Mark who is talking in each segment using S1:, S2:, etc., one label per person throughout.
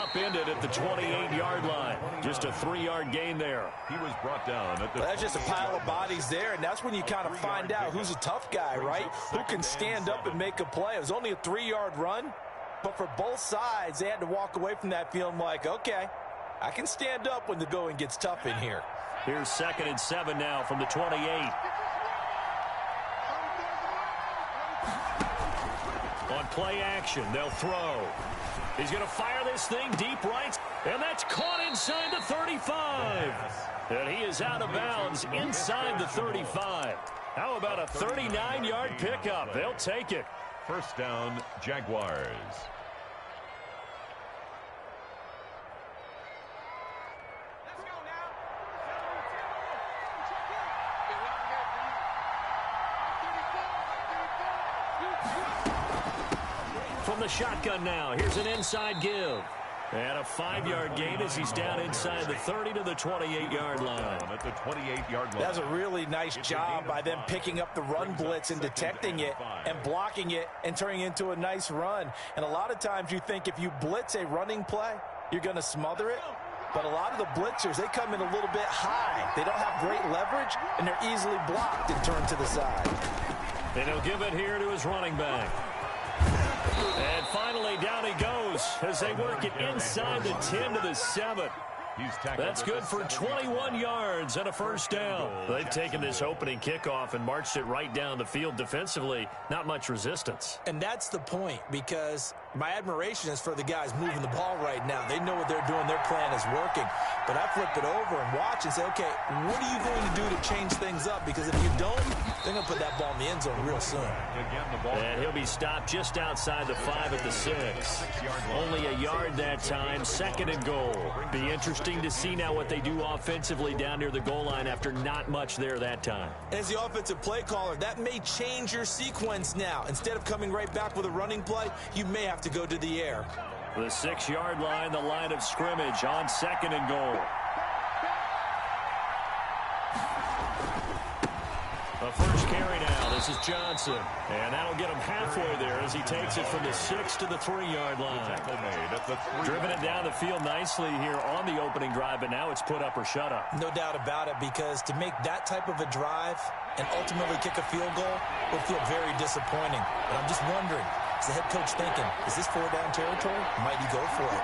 S1: upended at the 28-yard line. Just a 3-yard gain there.
S2: He was brought down at the...
S3: That's just a pile of bodies there, and that's when you kind of find out who's a tough guy, right? Who can stand up and make a play. It was only a 3-yard run, but for both sides, they had to walk away from that feeling like, okay, I can stand up when the going gets tough in here.
S1: Here's 2nd and 7 now from the 28. On play action, they'll throw. He's going to fire this thing deep right, and that's caught inside the 35. And he is out of bounds inside the 35. How about a 39-yard pickup? They'll take it.
S2: First down, Jaguars.
S1: From the shotgun now, here's an inside give. And a 5-yard gain as he's down inside the 30 to the 28-yard line.
S2: At the 28-yard line.
S3: That's a really nice job by them picking up the run blitz and detecting it and blocking it and turning it into a nice run. And a lot of times you think if you blitz a running play, you're going to smother it. But a lot of the blitzers, they come in a little bit high. They don't have great leverage, and they're easily blocked and turned to the side.
S1: And he'll give it here to his running back. And finally, down he goes as they work it inside the 10 to the 7. That's good for 21 yards and a first down. They've taken this opening kickoff and marched it right down the field defensively. Not much resistance.
S3: And that's the point, because my admiration is for the guys moving the ball right now. They know what they're doing. Their plan is working. But I flip it over and watch and say, okay, what are you going to do to change things up? Because if you don't, they're going to put that ball in the end zone real soon.
S1: And he'll be stopped just outside the 5 at the 6. Only a yard that time, 2nd and goal. Be interesting to see now what they do offensively down near the goal line after not much there that time.
S3: As the offensive play caller, that may change your sequence now. Instead of coming right back with a running play, you may have to go to the air.
S1: The 6-yard line, the line of scrimmage on 2nd and goal. The first carry now. This is Johnson. And that'll get him halfway there as he takes it from the 6 to the 3-yard line. Driven it down the field nicely here on the opening drive, but now it's put up or shut up.
S3: No doubt about it, because to make that type of a drive and ultimately kick a field goal will feel very disappointing. But I'm just wondering, is the head coach thinking, is this 4-down territory? Might he go for it?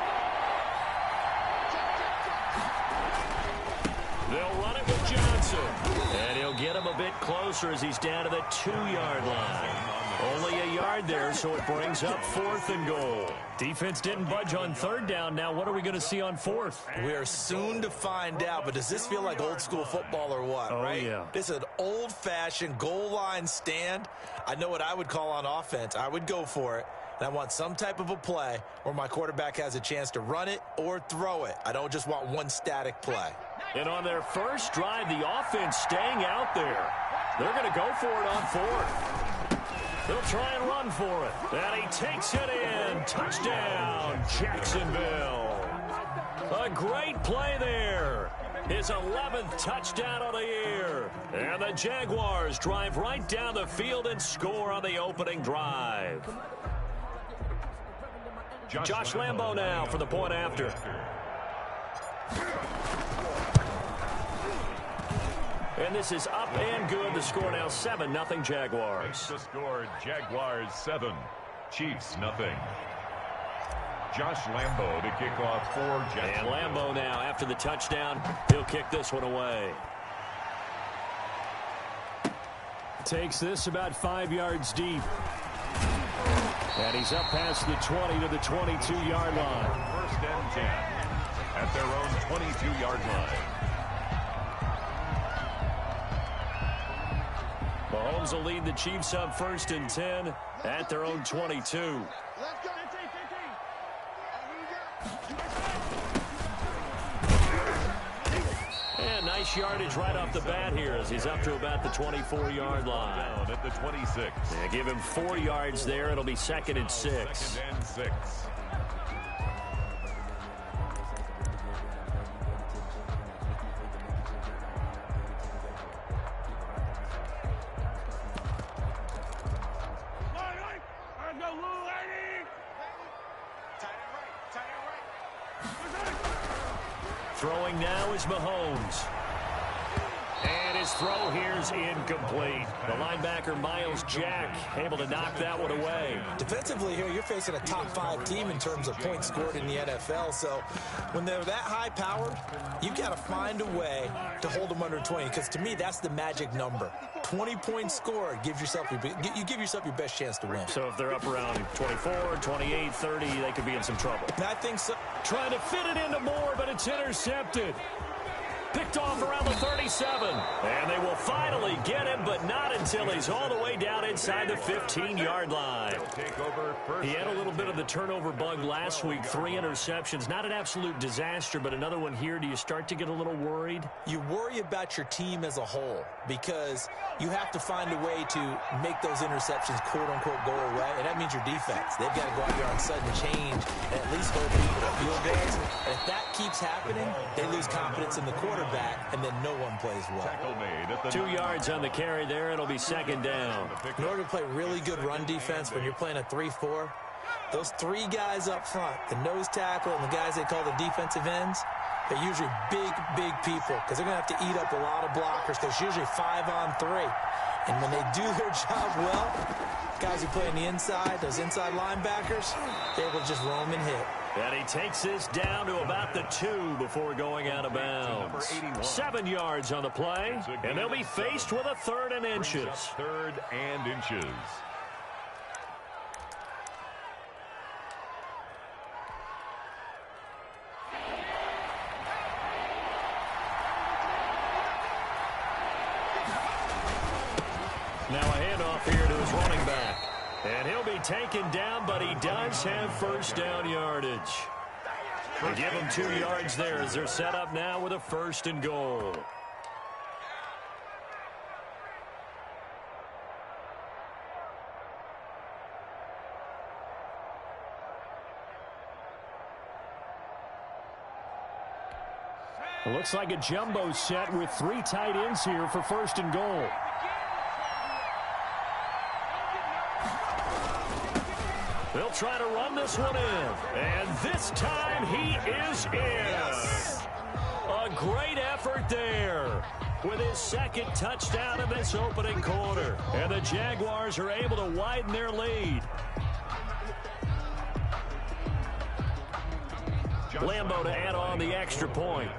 S1: They'll run it with Johnson. And he'll get him a bit closer as he's down to the 2-yard line. Only a yard there, so it brings up 4th and goal. Defense didn't budge on 3rd down. Now what are we going to see on 4th?
S3: We are soon to find out, but does this feel like old school football or what, right?
S1: Yeah.
S3: This is an old-fashioned goal line stand. I know what I would call on offense. I would go for it. And I want some type of a play where my quarterback has a chance to run it or throw it. I don't just want one static play.
S1: And on their first drive, the offense staying out there. They're going to go for it on 4th. They'll try and run for it. And he takes it in. Touchdown, Jacksonville. A great play there. His 11th touchdown of the year. And the Jaguars drive right down the field and score on the opening drive. Josh Lambo now for the point after. And this is up and good. The score now 7-0 Jaguars.
S2: The score, Jaguars 7, Chiefs 0. Josh Lambo to kick off for Jacksonville.
S1: And Lambo now, after the touchdown, he'll kick this one away. Takes this about 5 yards deep. And he's up past the 20 to the 22-yard line.
S2: First and 10 at their own 22-yard line.
S1: Mahomes will lead the Chiefs up 1st and 10 at their own 22. And nice yardage right off the bat here as he's up to about the 24-yard line.
S2: Down at the 26.
S1: Yeah, give him 4 yards there. It'll be 2nd and 6.
S2: 2nd and 6.
S1: Throwing now is Mahomes. And his throw here's incomplete. The linebacker, Miles Jack, able to knock that one away.
S3: Defensively here, you're facing a top-5 team in terms of points scored in the NFL. So when they're that high-powered, you've got to find a way to hold them under 20. Because to me, that's the magic number. 20 points scored gives yourself you give yourself your best chance to win.
S1: So if they're up around 24, 28, 30, they could be in some trouble.
S3: I think so.
S1: Trying to fit it into Moore, but it's intercepted. Picked off around the 37. And they will finally get him, but not until he's all the way down inside the 15-yard line. He had a little bit of the turnover bug last week. 3 interceptions. Not an absolute disaster, but another one here. Do you start to get a little worried?
S3: You worry about your team as a whole because you have to find a way to make those interceptions, quote-unquote, go away, and that means your defense. They've got to go out here on sudden change and at least hold people to field goals. And if that keeps happening, they lose confidence in the quarterback, and then no one plays well.
S1: 2 yards on the carry there. It'll be second down.
S3: In order to play really good run defense when you're playing a 3-4, those 3 guys up front, the nose tackle and the guys they call the defensive ends, they're usually big people because they're going to have to eat up a lot of blockers because usually 5-on-3. And when they do their job well, guys who play on the inside, those inside linebackers, they're able to just roam and hit.
S1: And he takes this down to about the 2 before going out of bounds. 7 yards on the play, and they'll be faced with a 3rd and inches.
S2: 3rd and inches.
S1: Now a handoff here to his running back. And he'll be taken down, but he does have first down yardage. They give him 2 yards there as they're set up now with a 1st and goal. It looks like a jumbo set with 3 tight ends here for 1st and goal. They'll try to run this one in. And this time he is in. A great effort there with his 2nd touchdown in this opening quarter. And the Jaguars are able to widen their lead. Lambo to add on the extra point.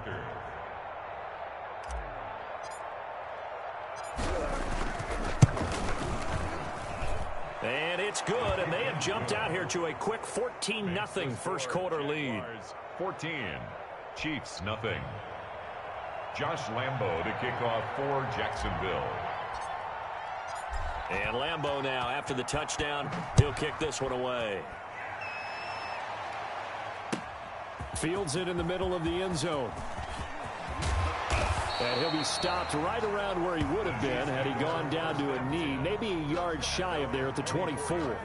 S1: And it's good, and they have jumped out here to a quick 14-0 first quarter lead.
S2: 14, Chiefs nothing. Josh Lambo to kick off for Jacksonville.
S1: And Lambo now, after the touchdown, he'll kick this one away. Fields it in the middle of the end zone. And he'll be stopped right around where he would have been had he gone down to a knee, maybe a yard shy of there at the 24.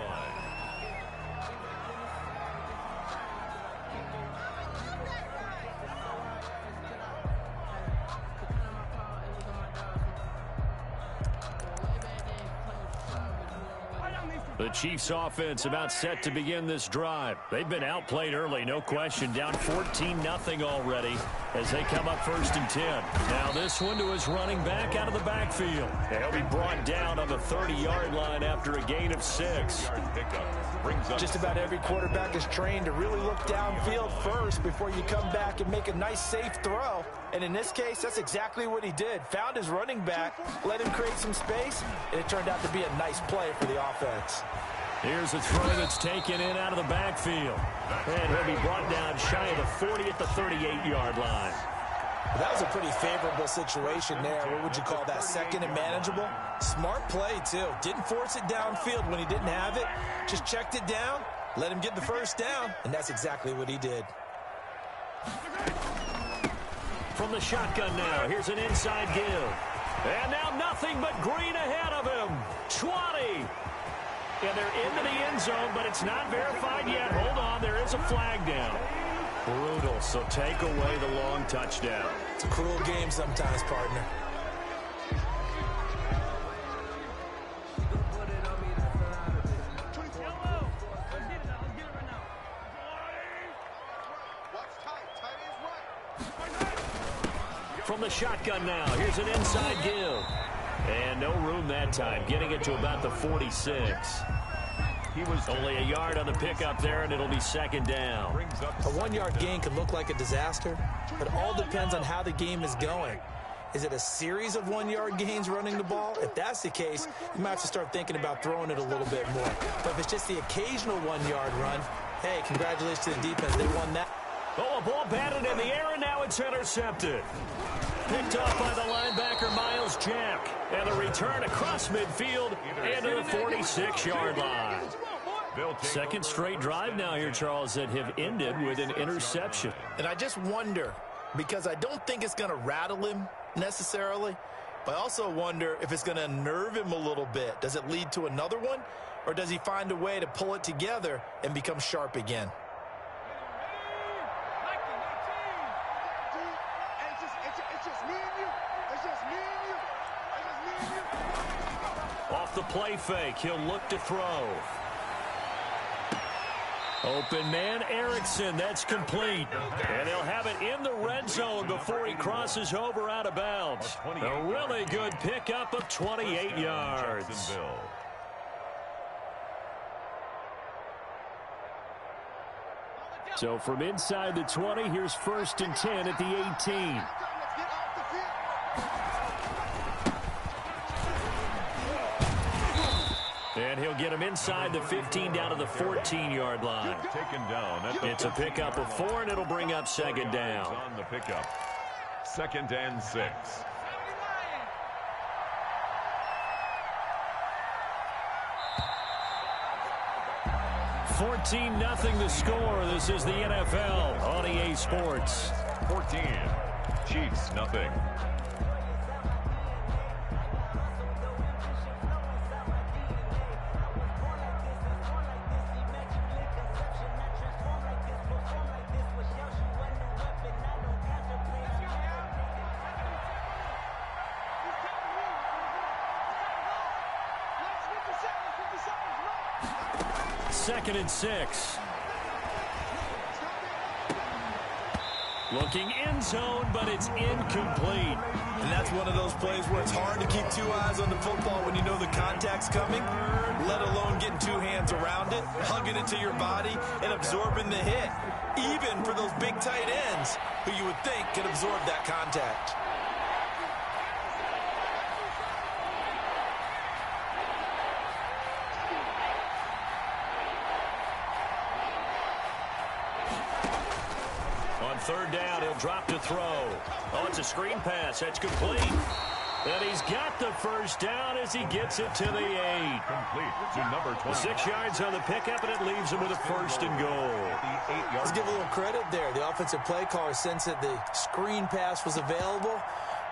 S1: The Chiefs offense about set to begin this drive. They've been outplayed early, no question. Down 14-0 already as they come up 1st and 10. Now this one to his running back out of the backfield. And he'll be brought down on the 30-yard line after a gain of 6.
S3: Just about every quarterback is trained to really look downfield first before you come back and make a nice, safe throw. And in this case, that's exactly what he did. Found his running back, let him create some space, and it turned out to be a nice play for the offense.
S1: Here's a throw that's taken in out of the backfield. And he'll be brought down shy of the 40 at the 38-yard line.
S3: That was a pretty favorable situation there. What would you call that? 2nd and manageable? Smart play, too. Didn't force it downfield when he didn't have it. Just checked it down, let him get the first down, and that's exactly what he did.
S1: From the shotgun now, here's an inside give. And now nothing but green ahead of him. 20. And they're into the end zone, but it's not verified yet. Hold on, there is a flag down. Brutal, so take away the long touchdown.
S3: It's a cruel game sometimes, partner.
S1: From the shotgun now, here's an inside give. And no room that time, getting it to about the 46. He was only a yard on the pickup there, and it'll be second down.
S3: A 1-yard gain could look like a disaster, but it all depends on how the game is going. Is it a series of 1-yard gains running the ball? If that's the case, you might have to start thinking about throwing it a little bit more. But if it's just the occasional 1-yard run, hey, congratulations to the defense. They won that.
S1: Oh, a ball batted in the air, and now it's intercepted. Picked off by the linebacker, Miles Jack. And the return across midfield and to the 46-yard line. Second straight drive now here, Charles, that have ended with an interception.
S3: And I just wonder, because I don't think it's going to rattle him necessarily, but I also wonder if it's going to unnerve him a little bit. Does it lead to another one, or does he find a way to pull it together and become sharp again?
S1: Off the play fake, he'll look to throw. Open man, Erickson, that's complete. And he'll have it in the red zone before he crosses over out of bounds. A really good pickup of 28 yards. So from inside the 20, here's 1st and 10 at the 18. And he'll get him inside the 15 down to the 14-yard line.
S2: Taken down.
S1: It's a pickup of 4, and it'll bring up second down.
S2: On the pickup. 2nd and 6.
S1: $14-0 the score. This is the NFL on EA Sports.
S2: 14. Chiefs, nothing.
S1: Second and 6. Looking end zone, but it's incomplete.
S3: And that's one of those plays where it's hard to keep 2 eyes on the football when you know the contact's coming, let alone getting 2 hands around it, hugging it to your body, and absorbing the hit. Even for those big tight ends who you would think could absorb that contact.
S1: Third down, he'll drop to throw. Oh, it's a screen pass. That's complete. And he's got the first down as he gets it to the 8.
S2: Complete to number 20.
S1: 6 yards on the pickup, and it leaves him with a 1st and goal.
S3: Let's give a little credit there. The offensive play caller sensed that the screen pass was available.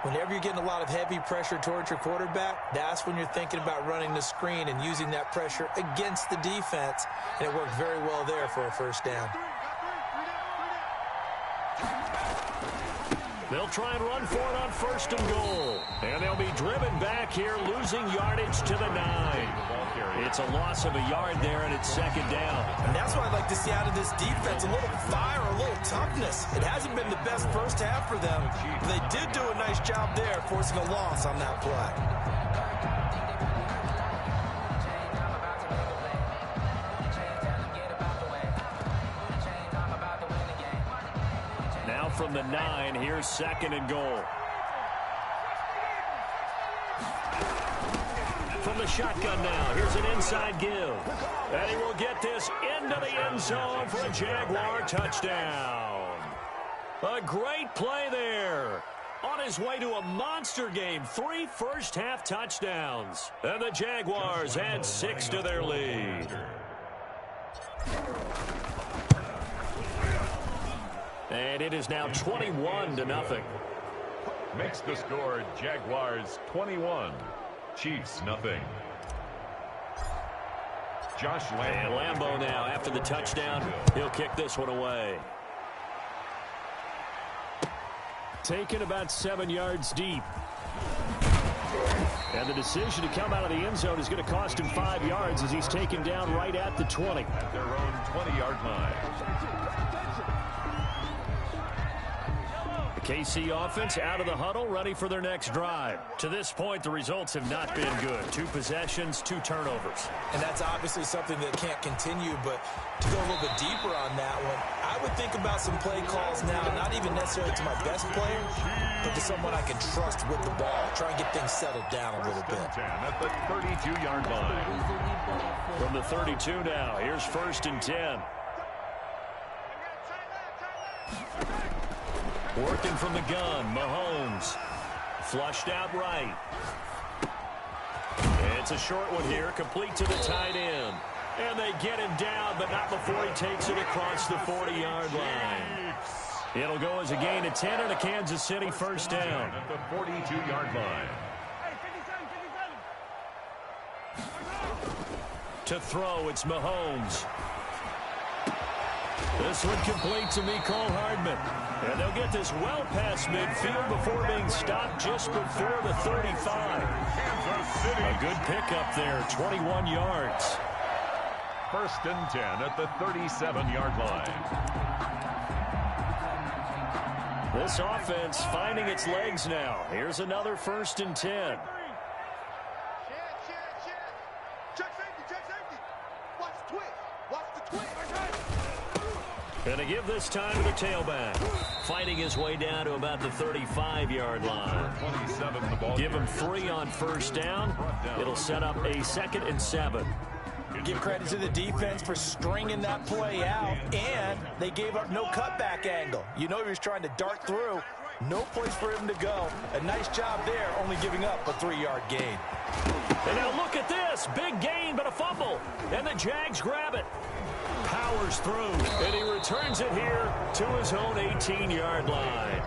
S3: Whenever you're getting a lot of heavy pressure towards your quarterback, that's when you're thinking about running the screen and using that pressure against the defense. And it worked very well there for a 1st down.
S1: They'll try and run for it on 1st and goal. And they'll be driven back here, losing yardage to the 9. It's a loss of a yard there, and it's 2nd down.
S3: And that's what I'd like to see out of this defense, a little fire, a little toughness. It hasn't been the best first half for them, but they did do a nice job there, forcing a loss on that play.
S1: From the 9, here's 2nd and goal. From the shotgun now, here's an inside give. And he will get this into the end zone for a Jaguar touchdown. A great play there. On his way to a monster game, 3 first-half touchdowns. And the Jaguars add 6 to their lead. And it is now 21-0.
S2: Makes the score Jaguars 21, Chiefs nothing. Josh Lambo.
S1: And Lambo now after the touchdown. He'll kick this one away. Taken about 7 yards deep. And the decision to come out of the end zone is going to cost him 5 yards as he's taken down right at the 20.
S2: At their own 20-yard line.
S1: The KC offense out of the huddle, ready for their next drive. To this point, the results have not been good. 2 possessions, 2 turnovers.
S3: And that's obviously something that can't continue, but to go a little bit deeper on that one, I would think about some play calls now, not even necessarily to my best player, but to someone I can trust with the ball. Try and get things settled down a little bit.
S2: 10 at the 32-yard line.
S1: From the 32 now, here's 1st and 10. Working from the gun, Mahomes. Flushed out right. It's a short one here, complete to the tight end. And they get him down, but not before he takes it across the 40-yard line. It'll go as a gain of 10 and a Kansas City 1st down.
S2: At the 42-yard line.
S1: To throw, it's Mahomes. This one complete to Mecole Hardman. And they'll get this well past midfield before being stopped just before the 35. A good pickup there, 21 yards.
S2: 1st and 10 at the 37-yard line.
S1: This offense finding its legs now. Here's another 1st and 10. Gonna give this time to the tailback. Fighting his way down to about the 35-yard line. Give him 3 on 1st down. It'll set up a 2nd and 7.
S3: Give credit to the defense for stringing that play out, and they gave up no cutback angle. You know he was trying to dart through. No place for him to go. A nice job there, only giving up a 3-yard gain.
S1: And now look at this. Big gain, but a fumble. And the Jags grab it. Powers through, and he returns it here to his own 18-yard line.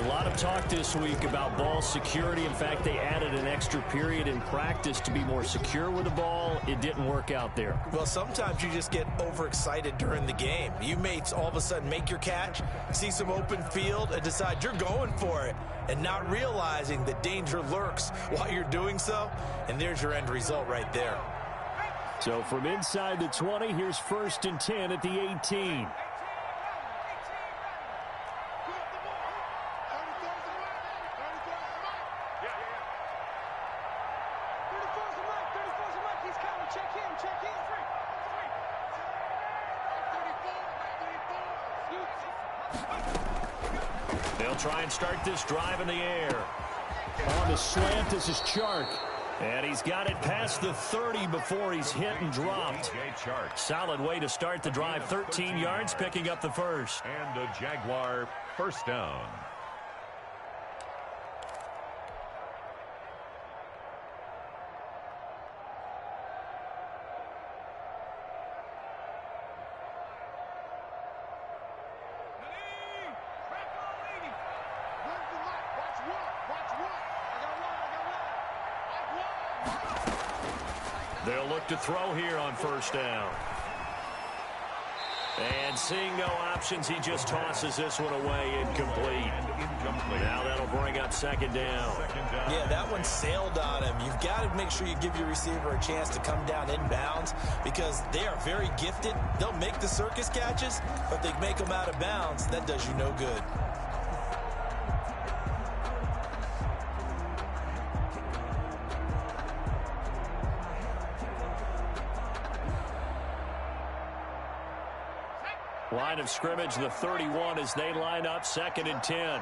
S1: A lot of talk this week about ball security. In fact, they added an extra period in practice to be more secure with the ball. It didn't work out there.
S3: Well, sometimes you just get overexcited during the game. You may all of a sudden make your catch, see some open field, and decide you're going for it, and not realizing that danger lurks while you're doing so, and there's your end result right there.
S1: So from inside the 20, here's 1st and 10 at the 18. They'll try and start this drive in the air. On the slant, this is Chark. And he's got it past the 30 before he's hit and dropped. Solid way to start the drive. 13 yards, picking up the 1st.
S2: And a Jaguar 1st down.
S1: They'll look to throw here on 1st down. And seeing no options, he just tosses this one away, incomplete. Now that'll bring up 2nd down.
S3: Yeah, that one sailed on him. You've got to make sure you give your receiver a chance to come down inbounds because they are very gifted. They'll make the circus catches, but they make them out of bounds. That does you no good.
S1: Line of scrimmage, the 31 as they line up 2nd and 10.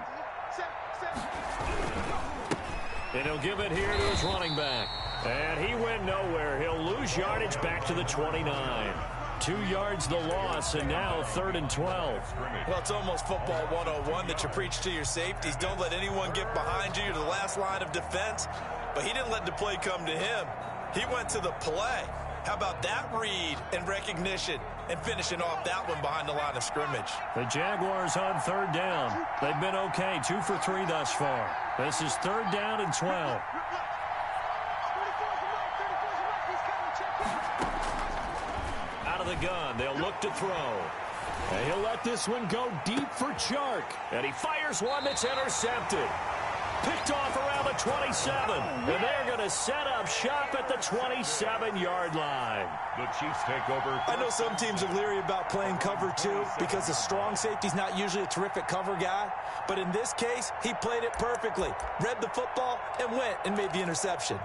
S1: And he'll give it here to his running back. And he went nowhere. He'll lose yardage back to the 29. 2 yards the loss, and now 3rd and 12.
S3: Well, it's almost football 101 that you preach to your safeties. Don't let anyone get behind you. You're the last line of defense. But he didn't let the play come to him. He went to the play. How about that read and recognition and finishing off that one behind the line of scrimmage?
S1: The Jaguars on 3rd down. They've been okay, 2 for 3 thus far. This is 3rd down and 12. Out of the gun, they'll look to throw. And he'll let this one go deep for Chark. And he fires one that's intercepted. Picked off around the 27. And they're going to set up shop at the 27-yard line.
S2: The Chiefs take over.
S3: I know some teams are leery about playing cover 2 because a strong safety's not usually a terrific cover guy. But in this case, he played it perfectly. Read the football and went and made the interception.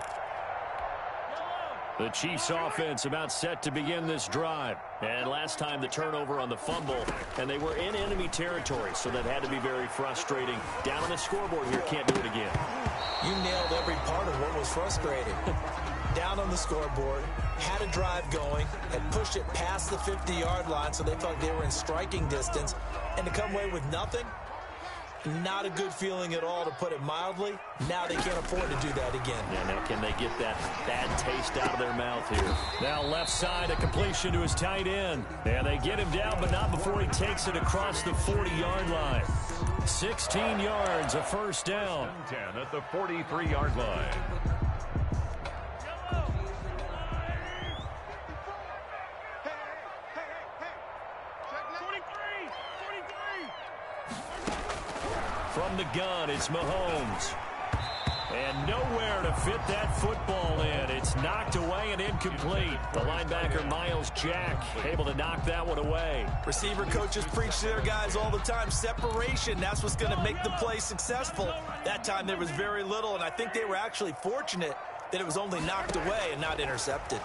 S1: The Chiefs offense about set to begin this drive. And last time the turnover on the fumble, and they were in enemy territory, so that had to be very frustrating. Down on the scoreboard here, can't do it again.
S3: You nailed every part of what was frustrating. Down on the scoreboard, had a drive going, had pushed it past the 50-yard line, so they thought they were in striking distance, and to come away with nothing, not a good feeling at all, to put it mildly. Now they can't afford to do that again.
S1: Yeah, now can they get that bad taste out of their mouth here? Now left side, a completion to his tight end. And they get him down, but not before he takes it across the 40-yard line. 16 yards, a first down.
S2: 10 at the 43-yard line.
S1: From the gun, it's Mahomes. And nowhere to fit that football in. It's knocked away and incomplete. The linebacker, Miles Jack, able to knock that one away.
S3: Receiver coaches preach to their guys all the time. Separation, that's what's going to make the play successful. That time there was very little, and I think they were actually fortunate that it was only knocked away and not intercepted.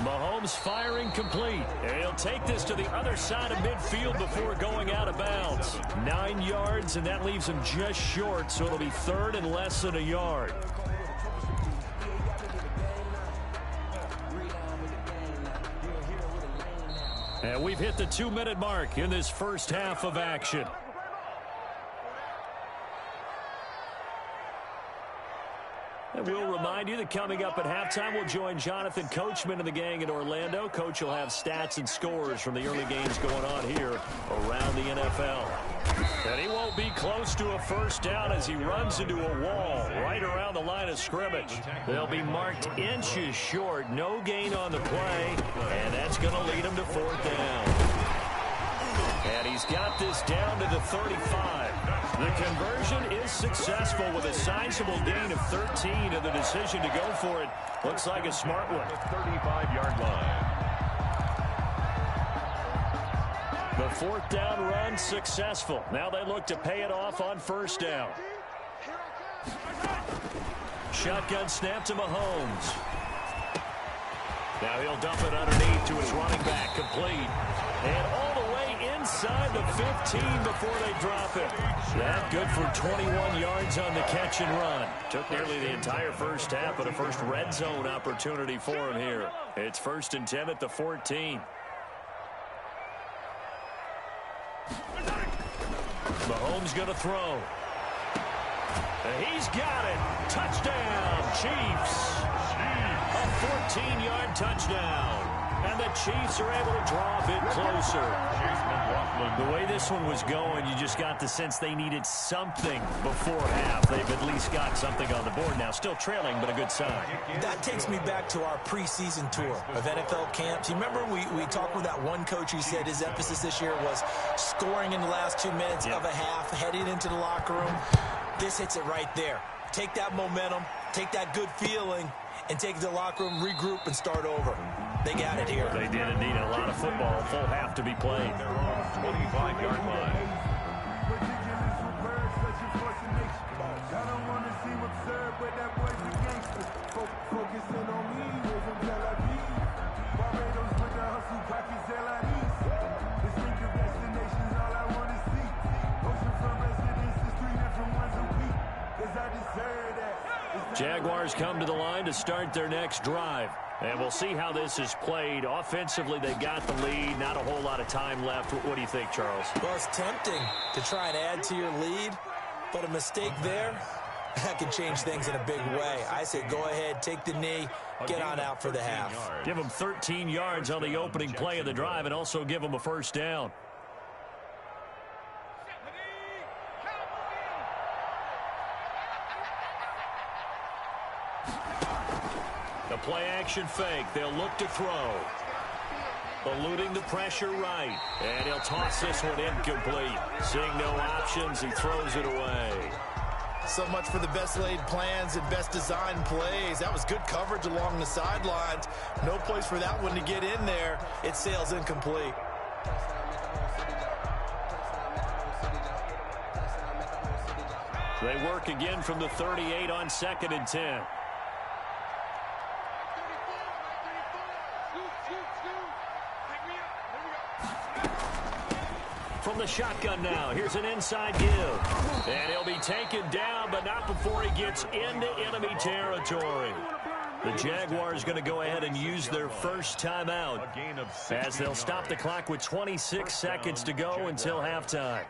S1: Mahomes firing complete. And he'll take this to the other side of midfield before going out of bounds. 9 yards, and that leaves him just short, so it'll be third and less than a yard. And we've hit the 2-minute mark in this first half of action. And we'll remind you that coming up at halftime, we'll join Jonathan Coachman and the gang in Orlando. Coach will have stats and scores from the early games going on here around the NFL. And he won't be close to a first down as he runs into a wall right around the line of scrimmage. They'll be marked inches short. No gain on the play, and that's going to lead him to fourth down. And he's got this down to the 35. The conversion is successful with a sizable gain of 13, and the decision to go for it looks like a smart one.
S2: 35-yard line.
S1: The fourth down run successful. Now they look to pay it off on first down. Shotgun snap to Mahomes. Now he'll dump it underneath to his running back, complete. And all the way inside the 15 before they drop it. That good for 21 yards on the catch and run. Took nearly the entire first half, but a first red zone opportunity for him here. It's 1st and 10 at the 14. Mahomes going to throw. And he's got it. Touchdown, Chiefs. A 14-yard touchdown. And the Chiefs are able to draw a bit closer. The way this one was going, you just got the sense they needed something before half. They've at least got something on the board now. Still trailing, but a good sign.
S3: That takes me back to our preseason tour of NFL camps. You remember we talked with that one coach who said his emphasis this year was scoring in the last 2 minutes of a half, heading into the locker room. This hits it right there. Take that momentum, take that good feeling, and take it to the locker room, regroup, and start over. They got it here.
S1: They did indeed. A lot of football, full half to be played.
S2: 25-yard line.
S1: Jaguars come to the line to start their next drive. And we'll see how this is played. Offensively, they got the lead. Not a whole lot of time left. What do you think, Charles?
S3: Well, it's tempting to try and add to your lead, but a mistake there, that can change things in a big way. I say go ahead, take the knee, get on out for the half.
S1: Give them 13 yards on the opening play of the drive and also give them a first down. The play action fake. They'll look to throw. Eluding the pressure right. And he'll toss this one incomplete. Seeing no options, he throws it away.
S3: So much for the best laid plans and best designed plays. That was good coverage along the sidelines. No place for that one to get in there. It sails incomplete.
S1: They work again from the 38 on 2nd and 10. From the shotgun now, here's an inside give. And he'll be taken down, but not before he gets into enemy territory. The Jaguars going to go ahead and use their first timeout as they'll stop the clock with 26 seconds to go until halftime.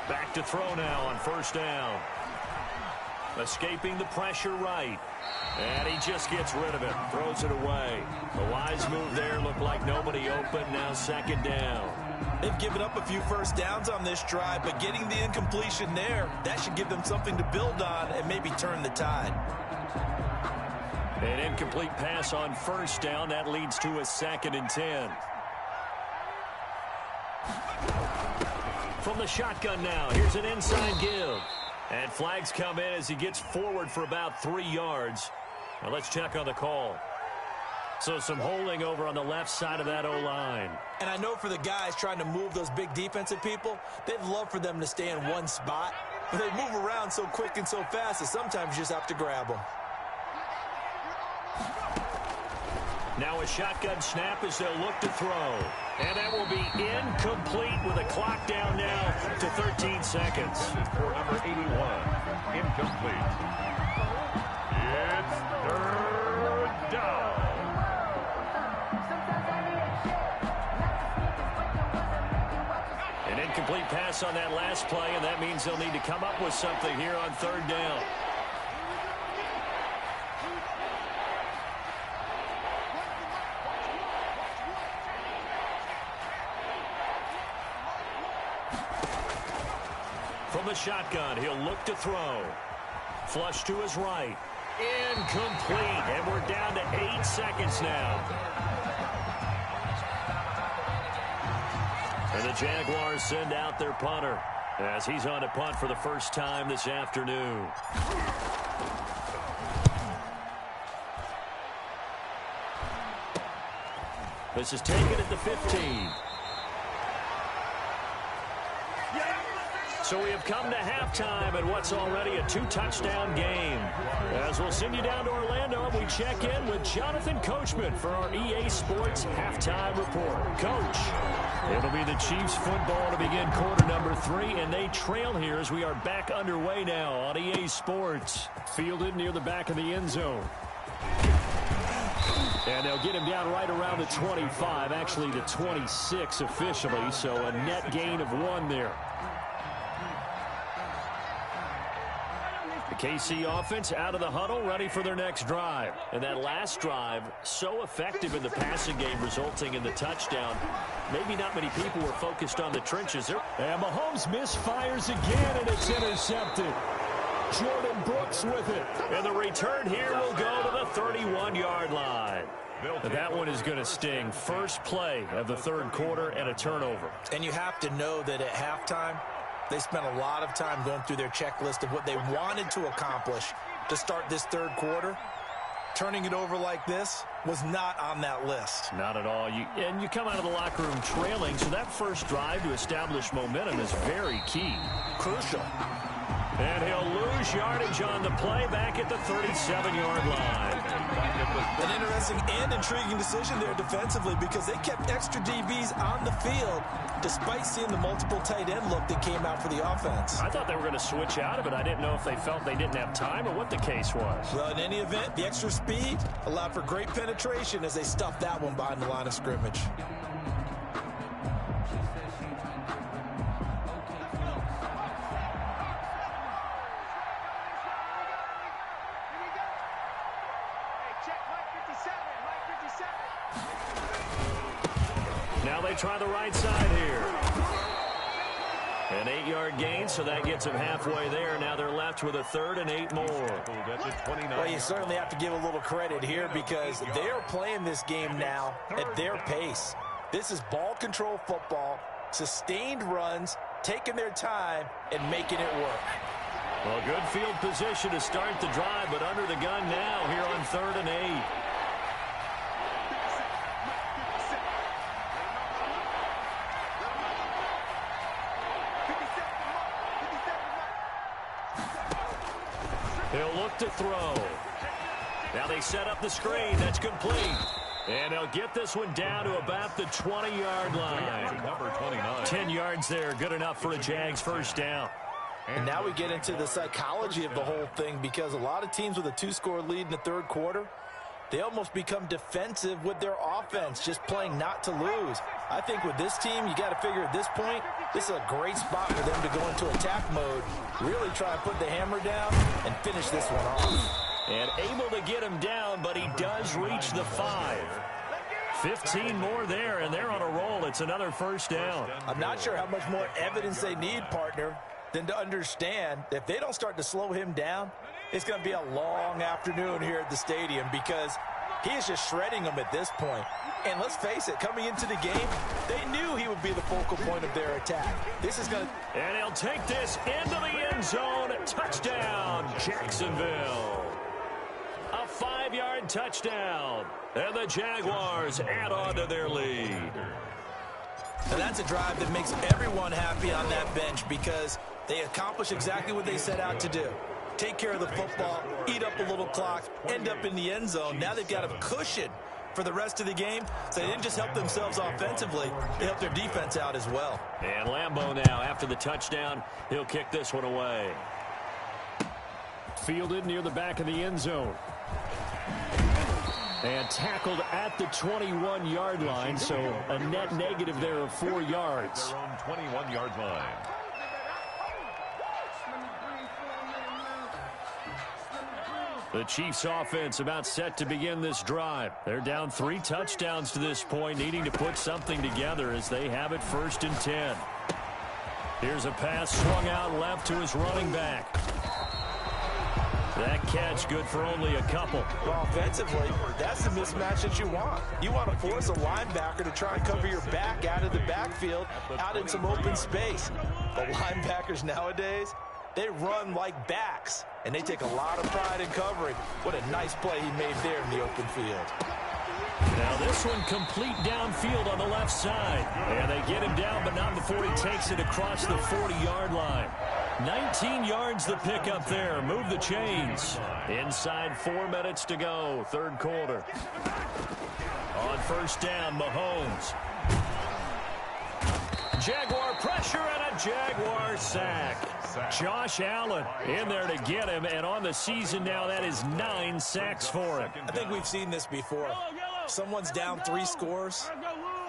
S1: Back to throw now on 1st down. Escaping the pressure right. And he just gets rid of it. Throws it away. A wise move there. Looked like nobody open. Now 2nd down.
S3: They've given up a few first downs on this drive, but getting the incompletion there, that should give them something to build on and maybe turn the tide.
S1: An incomplete pass on 1st down. That leads to a 2nd and 10. From the shotgun now, here's an inside give. And flags come in as he gets forward for about 3 yards. Now let's check on the call. So some holding over on the left side of that O-line.
S3: And I know for the guys trying to move those big defensive people, they'd love for them to stay in one spot. But they move around so quick and so fast that sometimes you just have to grab them.
S1: Now a shotgun snap as they'll look to throw. And that will be incomplete with a clock down now to 13 seconds.
S2: For number 81, incomplete. It's 3rd down.
S1: An incomplete pass on that last play, and that means they'll need to come up with something here on 3rd down. From the shotgun, he'll look to throw. Flush to his right. Incomplete, and we're down to 8 seconds now. And the Jaguars send out their punter as he's on to punt for the first time this afternoon. This is taken at the 15. So we have come to halftime in what's already a 2-touchdown game. As we'll send you down to Orlando, and we check in with Jonathan Coachman for our EA Sports Halftime Report. Coach, it'll be the Chiefs football to begin quarter number 3, and they trail here as we are back underway now on EA Sports. Fielded near the back of the end zone. And they'll get him down right around the 25, actually the 26 officially, so a net gain of 1 there. KC offense out of the huddle, ready for their next drive. And that last drive, so effective in the passing game, resulting in the touchdown. Maybe not many people were focused on the trenches there. And Mahomes misfires again, and it's intercepted. Jordan Brooks with it. And the return here will go to the 31-yard line. And that one is going to sting. First play of the 3rd quarter and a turnover.
S3: And you have to know that at halftime, they spent a lot of time going through their checklist of what they wanted to accomplish to start this 3rd quarter. Turning it over like this was not on that list.
S1: Not at all. And you come out of the locker room trailing, so that first drive to establish momentum is very key.
S3: Crucial.
S1: And he'll lose yardage on the play back at the 37-yard line.
S3: An interesting and intriguing decision there defensively because they kept extra DBs on the field despite seeing the multiple tight end look that came out for the offense.
S1: I thought they were going to switch out of it. I didn't know if they felt they didn't have time or what the case was.
S3: Well, in any event, the extra speed allowed for great penetration as they stuffed that one behind the line of scrimmage.
S1: Now they try the right side here. An 8-yard gain, so that gets them halfway there. Now they're left with a 3rd and 8 more.
S3: Well, you certainly have to give a little credit here because they are playing this game now at their pace. This is ball control football, sustained runs, taking their time, and making it work.
S1: Well, good field position to start the drive, but under the gun now here on 3rd and 8. He'll look to throw. Now they set up the screen. That's complete. And they'll get this one down to about the 20-yard line.
S2: Number 29.
S1: 10 yards there. Good enough for a Jags first down.
S3: And now we get into the psychology of the whole thing because a lot of teams with a 2-score lead in the 3rd quarter, they almost become defensive with their offense, just playing not to lose. I think with this team, you got to figure at this point, this is a great spot for them to go into attack mode, really try and put the hammer down and finish this one off.
S1: And able to get him down, but he does reach the 5. 15 more there, and they're on a roll. It's another first down.
S3: I'm not sure how much more evidence they need, partner, than to understand that if they don't start to slow him down, it's going to be a long afternoon here at the stadium because he is just shredding them at this point. And let's face it, coming into the game, they knew he would be the focal point of their attack. This is going to...
S1: And he'll take this into the end zone. Touchdown, Jacksonville. A 5-yard touchdown. And the Jaguars add on to their lead.
S3: And that's a drive that makes everyone happy on that bench because they accomplish exactly what they set out to do. Take care of the football, eat up a little clock, end up in the end zone. Now they've got a cushion for the rest of the game. So they didn't just help themselves offensively, they helped their defense out as well.
S1: And Lambeau now, after the touchdown, he'll kick this one away. Fielded near the back of the end zone. And tackled at the 21-yard line, so a net negative there of 4 yards.
S2: Their own 21-yard line.
S1: The Chiefs offense about set to begin this drive. They're down 3 touchdowns to this point, needing to put something together as they have it 1st and 10. Here's a pass swung out left to his running back. That catch good for only a couple.
S3: Well, offensively, that's the mismatch that you want. You want to force a linebacker to try and cover your back out of the backfield, out in some open space. But linebackers nowadays, they run like backs, and they take a lot of pride in covering. What a nice play he made there in the open field.
S1: Now this one complete downfield on the left side. And they get him down, but not before he takes it across the 40-yard line. 19 yards the pickup there. Move the chains. Inside 4 minutes to go, 3rd quarter. On 1st down, Mahomes. Jaguar pressure and a Jaguar sack. Josh Allen in there to get him, and on the season now, that is 9 sacks for him.
S3: I think we've seen this before. Someone's down 3 scores.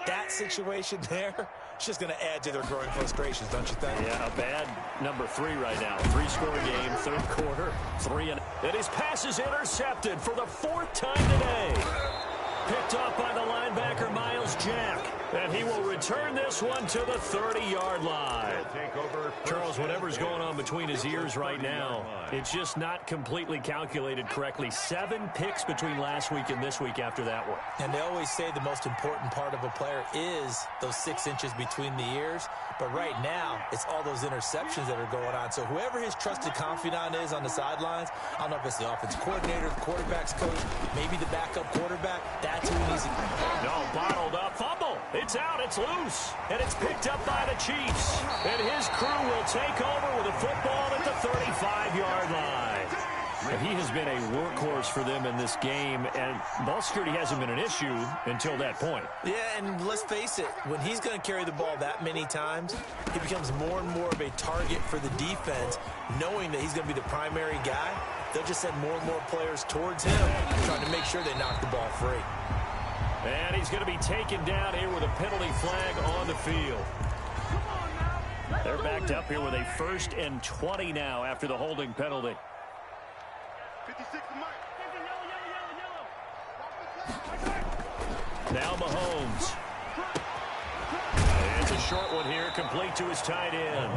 S3: That situation there, it's just going to add to their growing frustrations, don't you think?
S1: Yeah, a bad number 3 right now. 3-score game, 3rd quarter, 3 and his pass is intercepted for the 4th time today. Picked off by the linebacker, Miles Jack. And he will return this one to the 30-yard line. Charles, whatever's going on between his ears right now, it's just not completely calculated correctly. 7 picks between last week and this week after that one.
S3: And they always say the most important part of a player is those 6 inches between the ears. But right now, it's all those interceptions that are going on. So whoever his trusted confidant is on the sidelines, I don't know if it's the offensive coordinator, the quarterback's coach, maybe the backup quarterback, that's who he needs to...
S1: No, bottled up, fumble. It's out, it's loose, and it's picked up by the Chiefs. And his crew will take over with a football at the 35-yard line. And he has been a workhorse for them in this game, and ball security hasn't been an issue until that point.
S3: Yeah, and let's face it, when he's going to carry the ball that many times, he becomes more and more of a target for the defense, knowing that he's going to be the primary guy. They'll just send more and more players towards him, trying to make sure they knock the ball free.
S1: And he's going to be taken down here with a penalty flag on the field. They're backed up here with a 1st and 20 now after the holding penalty. Now Mahomes. short one here, complete to his tight end.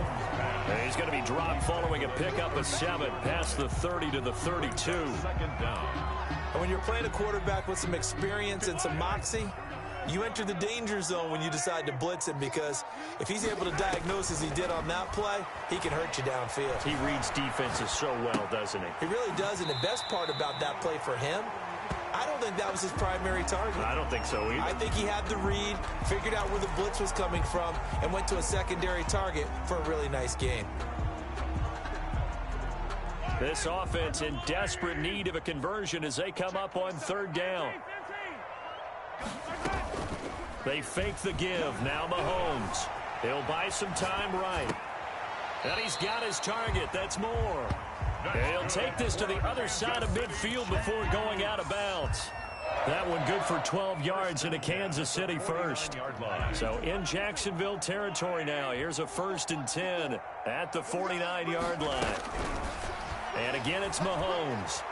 S1: And he's going to be dropped following a pickup of 7 past the 30 to the 32.
S2: Second down.
S3: And when you're playing a quarterback with some experience and some moxie, you enter the danger zone when you decide to blitz him, because if he's able to diagnose as he did on that play, he can hurt you downfield.
S1: He reads defenses so well, doesn't he?
S3: He really does, and the best part about that play for him, I don't think that was his primary target.
S1: I don't think so either.
S3: I think he had the read, figured out where the blitz was coming from, and went to a secondary target for a really nice game.
S1: This offense in desperate need of a conversion as they come up on 3rd down. They fake the give. Now Mahomes. He'll buy some time right. And he's got his target. That's Moore. He'll take this to the other side of midfield before going out of bounds. That one good for 12 yards into Kansas City first. So in Jacksonville territory now. Here's a 1st and 10 at the 49-yard line. And again, it's Mahomes.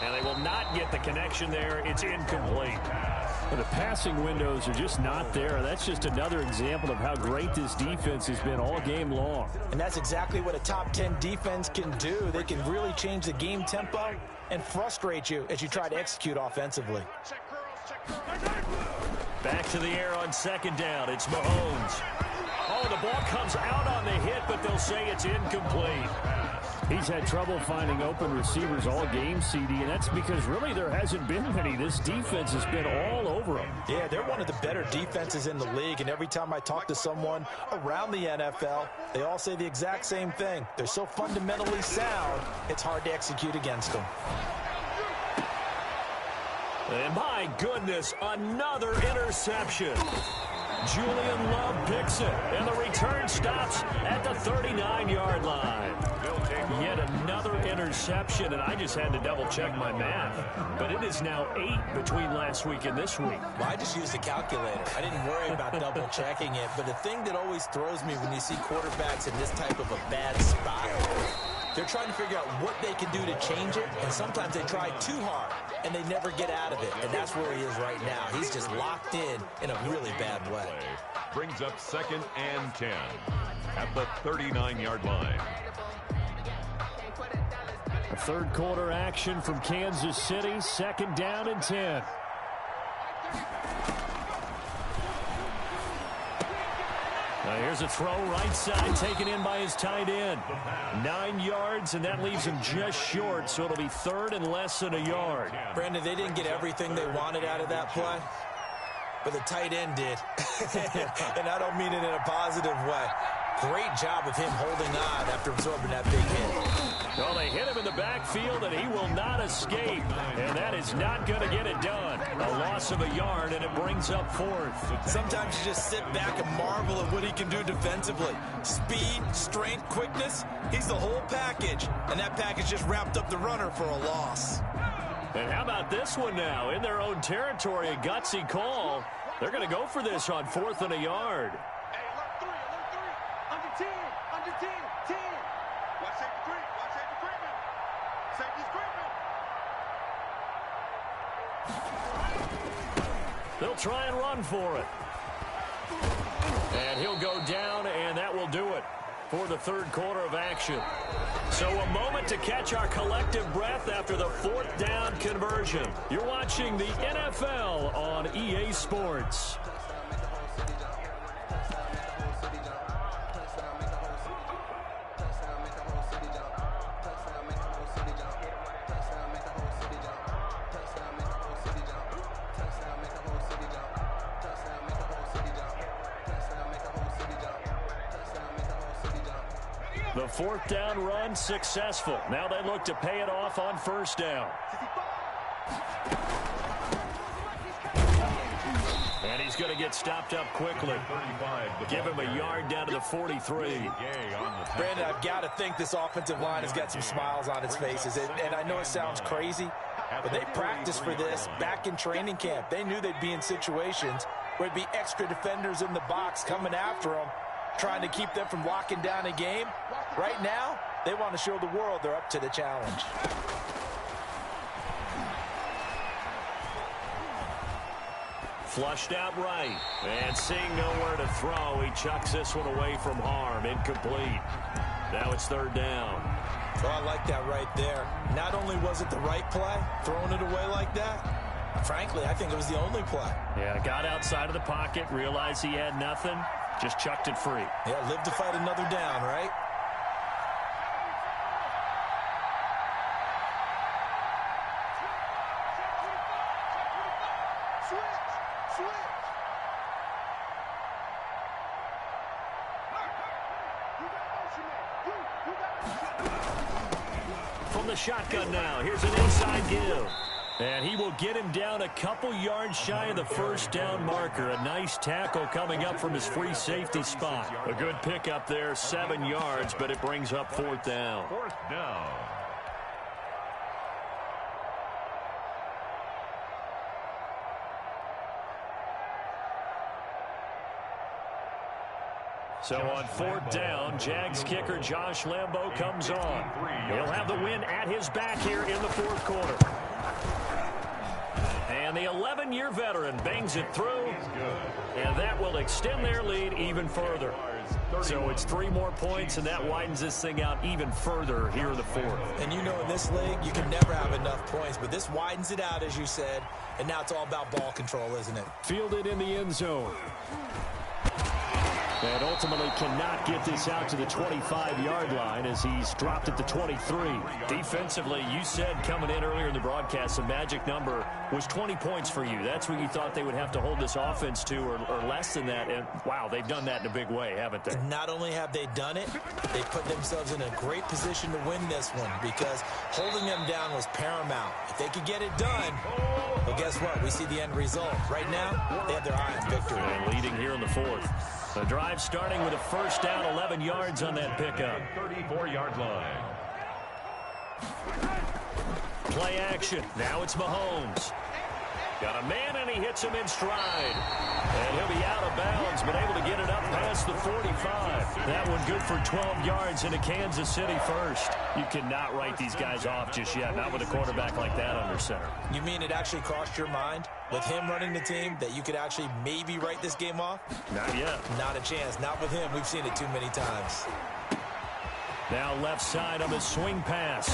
S1: And they will not get the connection there. It's incomplete.
S4: The passing windows are just not there. That's just another example of how great this defense has been all game long.
S3: And that's exactly what a top 10 defense can do. They can really change the game tempo and frustrate you as you try to execute offensively.
S1: Back to the air on 2nd down. It's Mahomes. Oh, the ball comes out on the hit, but they'll say it's incomplete.
S4: He's had trouble finding open receivers all game, CD, and that's because really there hasn't been many. This defense has been all over him.
S3: Yeah, they're one of the better defenses in the league, and every time I talk to someone around the NFL, they all say the exact same thing. They're so fundamentally sound, it's hard to execute against them.
S1: And my goodness, another interception. Julian Love picks it, and the return stops at the 39-yard line. Yet another interception, and I just had to double-check my math. But it is now 8 between last week and this week.
S3: Well, I just used a calculator. I didn't worry about double-checking it. But the thing that always throws me when you see quarterbacks in this type of a bad spot, they're trying to figure out what they can do to change it, and sometimes they try too hard, and they never get out of it. And that's where he is right now. He's just locked in a really bad way.
S2: Brings up 2nd and 10 at the 39-yard line.
S4: A 3rd quarter action from Kansas City, 2nd down and 10.
S1: Now here's a throw right side taken in by his tight end. 9 yards, and that leaves him just short, so it'll be 3rd and less than a yard.
S3: Brandon, they didn't get everything they wanted out of that play, but the tight end did. And I don't mean it in a positive way. Great job of him holding on after absorbing that big hit.
S1: Well, they hit him in the backfield, and he will not escape. And that is not going to get it done. A loss of a yard, and it brings up 4th.
S3: Sometimes you just sit back and marvel at what he can do defensively. Speed, strength, quickness, he's the whole package. And that package just wrapped up the runner for a loss.
S1: And how about this one now? In their own territory, a gutsy call. They're going to go for this on 4th and a yard. They'll try and run for it. And he'll go down, and that will do it for the 3rd quarter of action. So a moment to catch our collective breath after the 4th down conversion. You're watching the NFL on EA Sports. The 4th down run successful. Now they look to pay it off on 1st down. And he's going to get stopped up quickly. Give him a yard down to the 43.
S3: Brandon, I've got to think this offensive line has got some smiles on its faces. And I know it sounds crazy, but they practiced for this back in training camp. They knew they'd be in situations where there'd be extra defenders in the box coming after them, trying to keep them from locking down a game. Right now, they want to show the world they're up to the challenge.
S1: flushed out right. And seeing nowhere to throw, he chucks this one away from harm. Incomplete. Now it's third down.
S3: Oh, I like that right there. Not only was it the right play, throwing it away like that, frankly, I think it was the only play.
S4: Yeah, got outside of the pocket, realized he had nothing, just chucked it free.
S3: Yeah, live to fight another down, right?
S1: From the shotgun now, here's an inside give. And he will get him down a couple yards shy of the first down marker. A nice tackle coming up from his free safety spot. A good pickup there, 7 yards, but it brings up fourth down.
S2: Fourth down.
S1: So on fourth down, Jags kicker Josh Lambo comes on. He'll have the win at his back here in the fourth quarter. And the 11-year veteran bangs it through, and that will extend their lead even further. So it's 3 more points, and that widens this thing out even further here in the fourth.
S3: And you know in this league, you can never have enough points, but this widens it out, as you said, and now it's all about ball control, isn't it?
S4: Fielded in the end zone. And ultimately cannot get this out to the 25-yard line as he's dropped at the 23.
S1: Defensively, you said coming in earlier in the broadcast, the magic number was 20 points for you. That's what you thought they would have to hold this offense to, or less than that. And, wow, they've done that in a big way, haven't they?
S3: Not only have they done it, they put themselves in a great position to win this one because holding them down was paramount. If they could get it done, well, guess what? We see the end result. Right now, they have their eye on victory.
S1: And leading here in the fourth. The drive starting with a first down, 11 yards on that pickup.
S2: 34-yard line.
S1: Play action. Now it's Mahomes. Got a man, and he hits him in stride. And he'll be out of bounds, but able to get it up past the 45. That one good for 12 yards into Kansas City first. You cannot write these guys off just yet, not with a quarterback like that under center.
S3: You mean it actually crossed your mind with him running the team that you could actually maybe write this game off?
S1: Not yet.
S3: Not a chance. Not with him. We've seen it too many times.
S1: Now left side on the swing pass.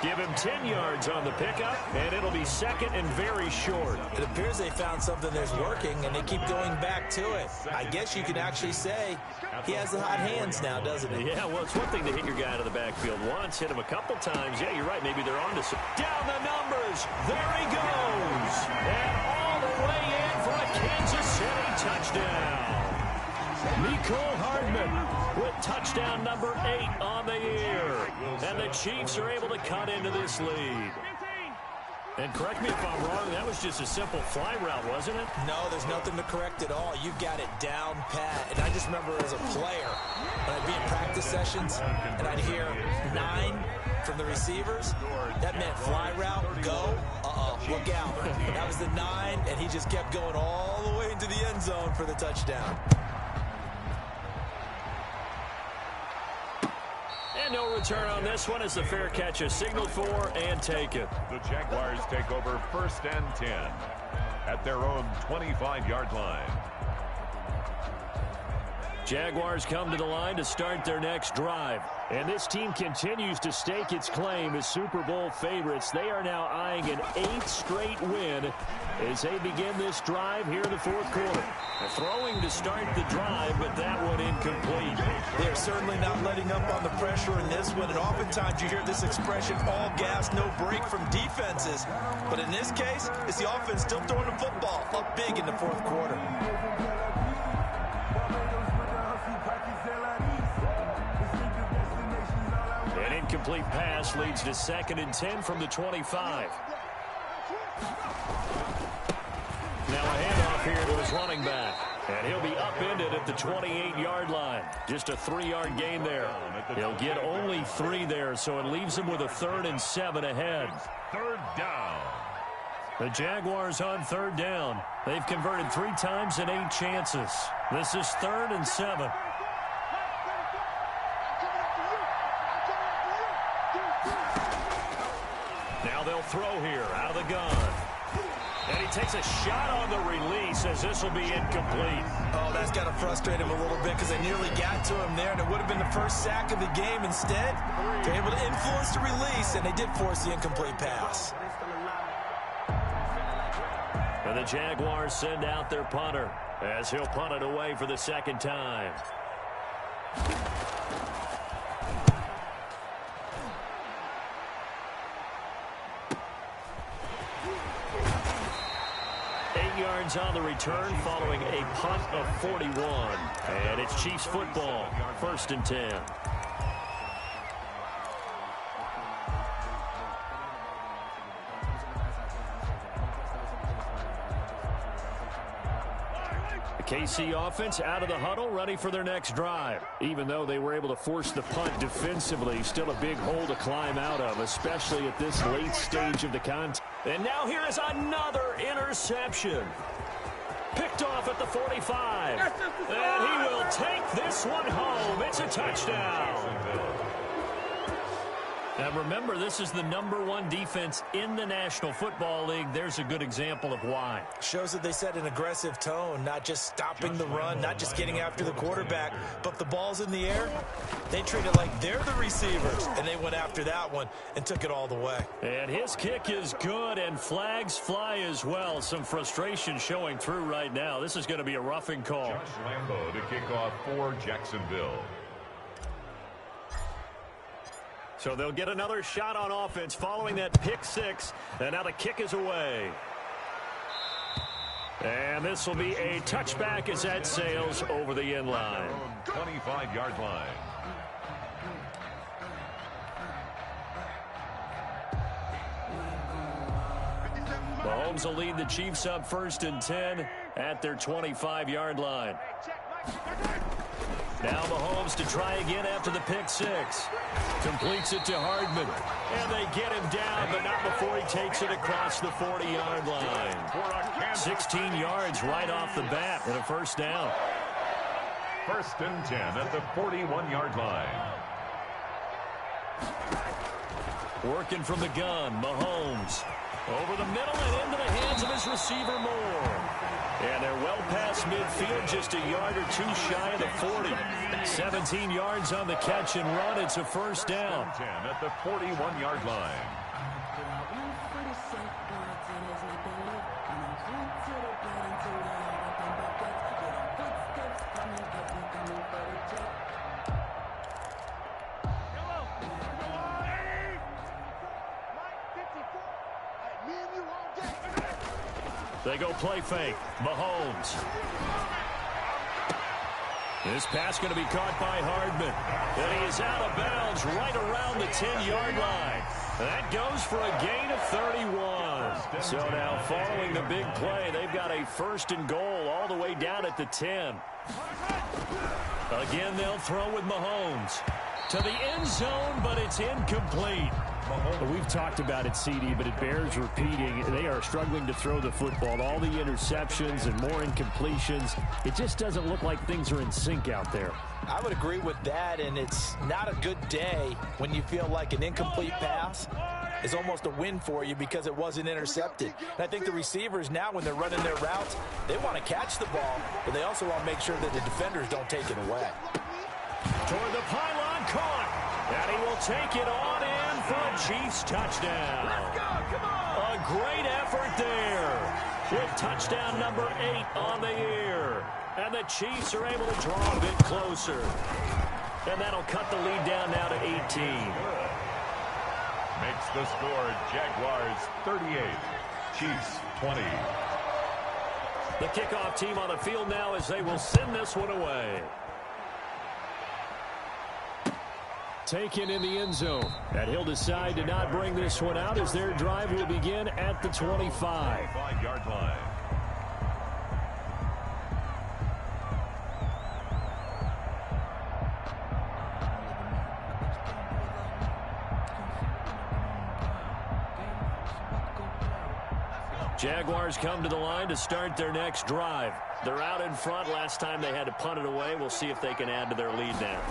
S1: Give him 10 yards on the pickup, and it'll be second and very short.
S3: It appears they found something that's working, and they keep going back to it. I guess you could actually say he has the hot hands now, doesn't he?
S1: Yeah, well, it's one thing to hit your guy out of the backfield once, hit him a couple times. Yeah, you're right. Maybe they're on to some. Down the numbers. There he goes. And all the way in for a Kansas City touchdown. Mecole Hardman with touchdown number 8 on the year. And the Chiefs are able to cut into this lead. And correct me if I'm wrong, that was just a simple fly route, wasn't it?
S3: No, there's nothing to correct at all. You got it down pat. And I just remember as a player, when I'd be in practice sessions, and I'd hear 9 from the receivers, that meant fly route, go, look out. That was the 9, and he just kept going all the way into the end zone for the touchdown.
S1: And no return on this one as the fair catch is signaled for and taken.
S2: The Jaguars take over first and 10 at their own 25-yard line.
S4: Jaguars come to the line to start their next drive. And this team continues to stake its claim as Super Bowl favorites. They are now eyeing an 8th straight win as they begin this drive here in the fourth quarter. They're throwing to start the drive, but that one incomplete.
S3: They're certainly not letting up on the pressure in this one. And oftentimes you hear this expression, all gas, no break from defenses. But in this case, it's the offense still throwing the football up big in the fourth quarter.
S1: An incomplete pass leads to 2nd and 10 from the 25. Now a handoff here to his running back. And he'll be upended at the 28-yard line. Just a 3-yard gain there. He'll get only 3 there, so it leaves him with a 3rd and 7 ahead.
S2: Third down.
S1: The Jaguars on 3rd down. They've converted 3 times in 8 chances. This is 3rd and 7. Now they'll throw here out of the gun.
S4: And he takes a shot on the release as this will be incomplete.
S3: Oh, that's got to frustrate him a little bit because they nearly got to him there, and it would have been the first sack of the game. Instead, they're able to influence the release, and they did force the incomplete pass.
S4: And the Jaguars send out their punter as he'll punt it away for the second time. On the return following a punt of 41. And it's Chiefs football, 1st and 10. The KC offense out of the huddle, ready for their next drive. Even though they were able to force the punt defensively, still a big hole to climb out of, especially at this late stage of the contest. And now here is another interception. Picked off at the 45. And he will take this one home. It's a touchdown. Now remember, this is the #1 defense in the National Football League. There's a good example of why.
S3: Shows that they set an aggressive tone, not just stopping the run, not just getting after the quarterback, but if the ball's in the air, they treat it like they're the receivers, and they went after that one and took it all the way.
S4: And his kick is good, and flags fly as well. Some frustration showing through right now. This is going to be a roughing call.
S2: Josh Lambo to kick off for Jacksonville.
S4: So they'll get another shot on offense following that pick six. And now the kick is away. And this will be a touchback as that sails over the end line.
S2: 25-yard line.
S4: Mahomes will lead the Chiefs up 1st and 10 at their 25-yard line. Now Mahomes to try again after the pick six. Completes it to Hardman. And they get him down, but not before he takes it across the 40-yard line. 16 yards right off the bat and a first down.
S2: 1st and 10 at the 41-yard line.
S4: Working from the gun, Mahomes. Over the middle and into the hands of his receiver, Moore. And they're well past midfield, just a yard or two shy of the 40. 17 yards on the catch and run. It's a first down.
S2: 10 at the 41-yard line.
S4: They go play fake. Mahomes. This pass going to be caught by Hardman. And he is out of bounds right around the 10-yard line. That goes for a gain of 31. So now following the big play, they've got a 1st and goal all the way down at the 10. Again, they'll throw with Mahomes. To the end zone, but it's incomplete. We've talked about it, CD, but it bears repeating. They are struggling to throw the football. All the interceptions and more incompletions. It just doesn't look like things are in sync out there.
S3: I would agree with that, and it's not a good day when you feel like an incomplete pass is almost a win for you because it wasn't intercepted. And I think the receivers now, when they're running their routes, they want to catch the ball, but they also want to make sure that the defenders don't take it away.
S4: Toward the pylon, caught. And he will take it on in for a Chiefs touchdown.
S1: Let's go, come on.
S4: A great effort there with touchdown number 8 on the year. And the Chiefs are able to draw a bit closer. And that'll cut the lead down now to 18.
S2: Makes the score Jaguars 38, Chiefs 20.
S4: The kickoff team on the field now as they will send this one away. Taken in the end zone. And he'll decide to not bring this one out as their drive will begin at the 25.
S2: 5-yard line.
S4: Jaguars come to the line to start their next drive. They're out in front. Last time they had to punt it away. We'll see if they can add to their lead now.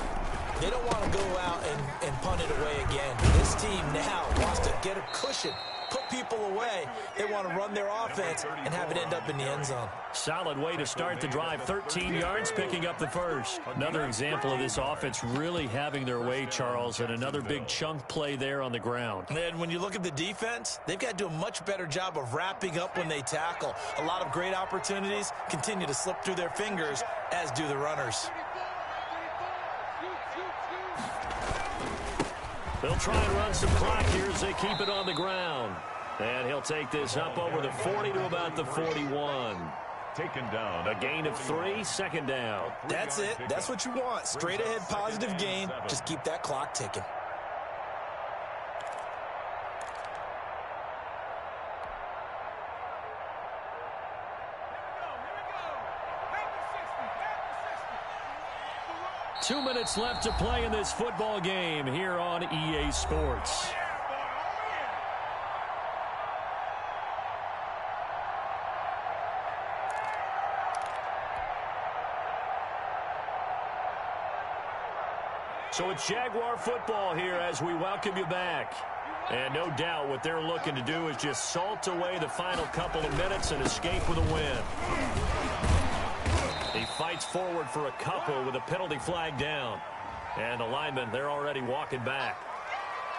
S3: They don't want to go out and punt it away again. This team now wants to get a cushion put people away. They want to run their offense and have it end up in the end zone.
S4: Solid way to start the drive. 13 yards, picking up the first. Another example of this offense really having their way, Charles, and another big chunk play there on the ground.
S3: And when you look at the defense, they've got to do a much better job of wrapping up when they tackle. A lot of great opportunities continue to slip through their fingers, as do the runners.
S4: They'll try and run some clock here as they keep it on the ground. And he'll take this up over the 40 to about the 41.
S2: Taken down.
S4: A gain of 3, second down.
S3: That's it. That's what you want. Straight ahead positive gain. Just keep that clock ticking.
S4: Two minutes left to play in this football game here on EA Sports. So it's Jaguar football here as we welcome you back. And no doubt what they're looking to do is just salt away the final couple of minutes and escape with a win. He fights forward for a couple with a penalty flag down. And the linemen, they're already walking back.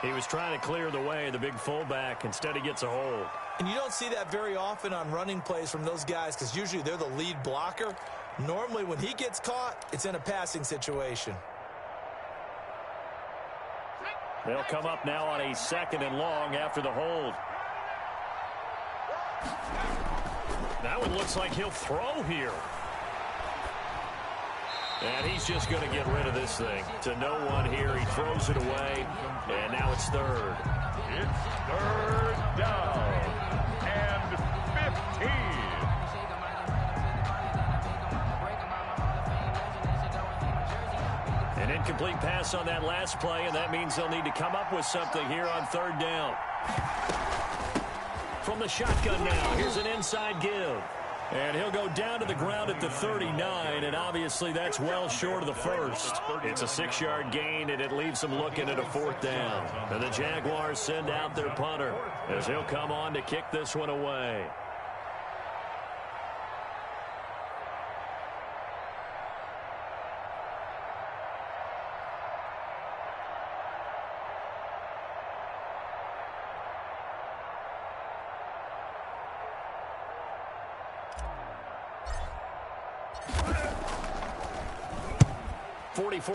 S4: He was trying to clear the way, the big fullback. Instead, he gets a hold.
S3: And you don't see that very often on running plays from those guys because usually they're the lead blocker. Normally, when he gets caught, it's in a passing situation.
S4: They'll come up now on a 2nd and long after the hold. That one looks like he'll throw here. And he's just going to get rid of this thing. To no one here. He throws it away. And now it's 3rd.
S2: It's 3rd down and 15.
S4: An incomplete pass on that last play, and that means they'll need to come up with something here on 3rd down. From the shotgun now, here's an inside give. And he'll go down to the ground at the 39, and obviously that's well short of the first. It's a 6-yard gain, and it leaves them looking at a 4th down. And the Jaguars send out their punter as he'll come on to kick this one away.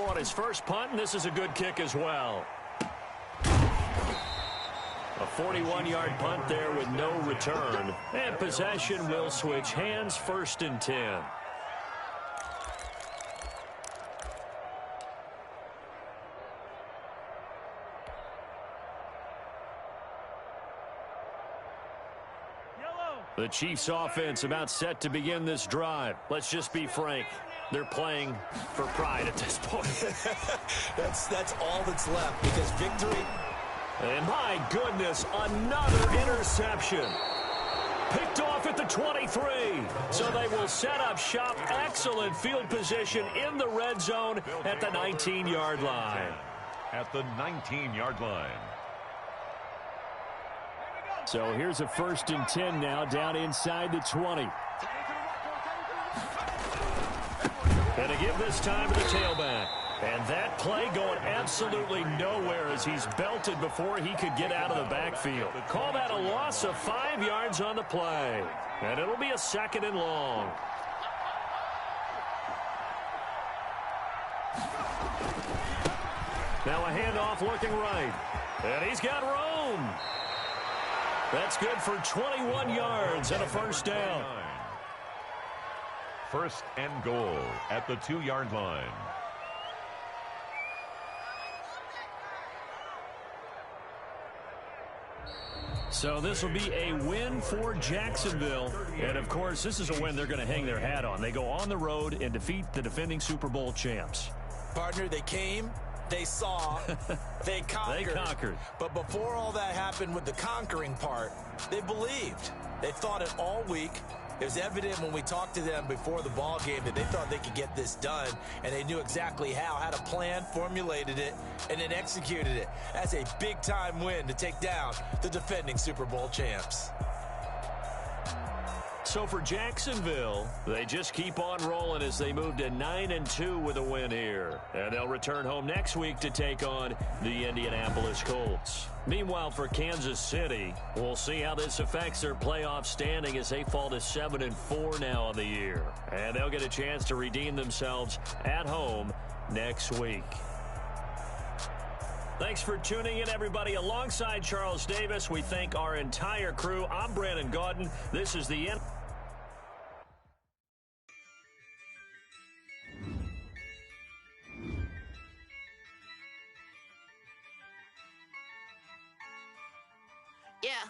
S4: On his first punt, and this is a good kick as well. A 41-yard punt there with no return. And possession will switch hands, 1st and 10. The Chiefs offense about set to begin this drive. Let's just be frank. They're playing for pride at this point.
S3: That's all that's left because victory.
S4: And my goodness, another interception. Picked off at the 23. So they will set up shop. Excellent field position in the red zone at the 19-yard line.
S2: At the 19-yard line.
S4: So here's a 1st and 10 now down inside the 20. And to give this time to the tailback. And that play going absolutely nowhere as he's belted before he could get out of the backfield. Call that a loss of 5 yards on the play. And it'll be a 2nd and long. Now a handoff looking right. And he's got room. That's good for 21 yards and a 1st down.
S2: 1st and goal at the 2-yard line.
S4: So this will be a win for Jacksonville. And, of course, this is a win they're going to hang their hat on. They go on the road and defeat the defending Super Bowl champs.
S3: Partner, they came, they saw, they conquered.
S4: They conquered.
S3: But before all that happened with the conquering part, they believed. They thought it all week, It was evident when we talked to them before the ball game that they thought they could get this done, and they knew exactly how, had a plan, formulated it, and then executed it. That's a big-time win to take down the defending Super Bowl champs.
S4: So for Jacksonville, they just keep on rolling as they move to 9-2 with a win here. And they'll return home next week to take on the Indianapolis Colts. Meanwhile, for Kansas City, we'll see how this affects their playoff standing as they fall to 7-4 now on the year. And they'll get a chance to redeem themselves at home next week. Thanks for tuning in, everybody. Alongside Charles Davis, we thank our entire crew. I'm Brandon Gaudin. This is the end.
S5: Yeah,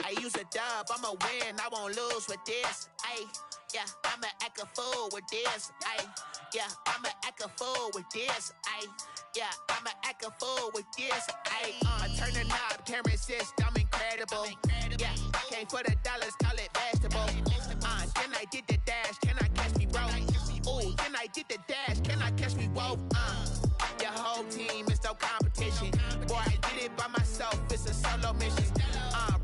S5: I use a dub, I'ma win, I won't lose with this. Yeah, I'ma act a fool with this. Yeah, I'ma act a fool with this. Yeah, I'ma act a fool with this. I turn the knob, can't resist, I'm incredible. Yeah, came for the dollars, call it vegetable. Then I did the dash, can I catch me, bro? Ooh, then I did the dash, can I catch me, whoa? Your whole team is no competition. Boy, I did it by myself, it's a solo mission.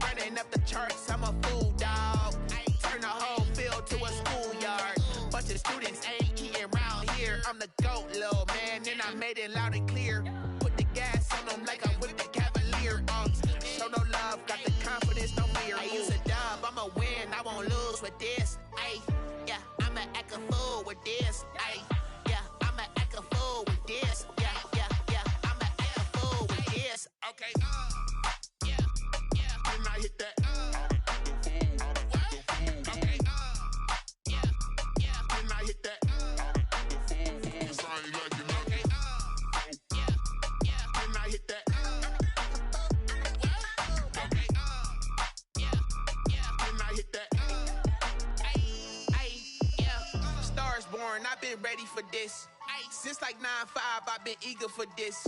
S5: Running up the charts, I'm a fool, dog. Turn the whole field to a schoolyard. Bunch of students ain't eating round here. I'm the GOAT, little man, and I made it loud and clear. Put the gas on them like I'm with the Cavalier. Show no love, got the confidence, no fear. I use a dub, I'ma win, I won't lose with this. Yeah, I'ma act a fool with this. Yeah, I'ma act a fool with this. Yeah, I'ma act a fool with this. Okay, yeah, can I hit that? Okay, yeah, can I hit that? Okay, yeah, can I hit that? Okay, yeah, can I hit that? Yeah, stars born, I've been ready for this. Since like 9-5, I've been eager for this.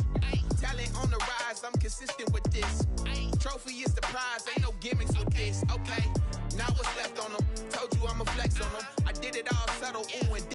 S5: Talent on the rise, I'm consistent with this. Trophy is the prize, ain't no gimmicks with this. Okay,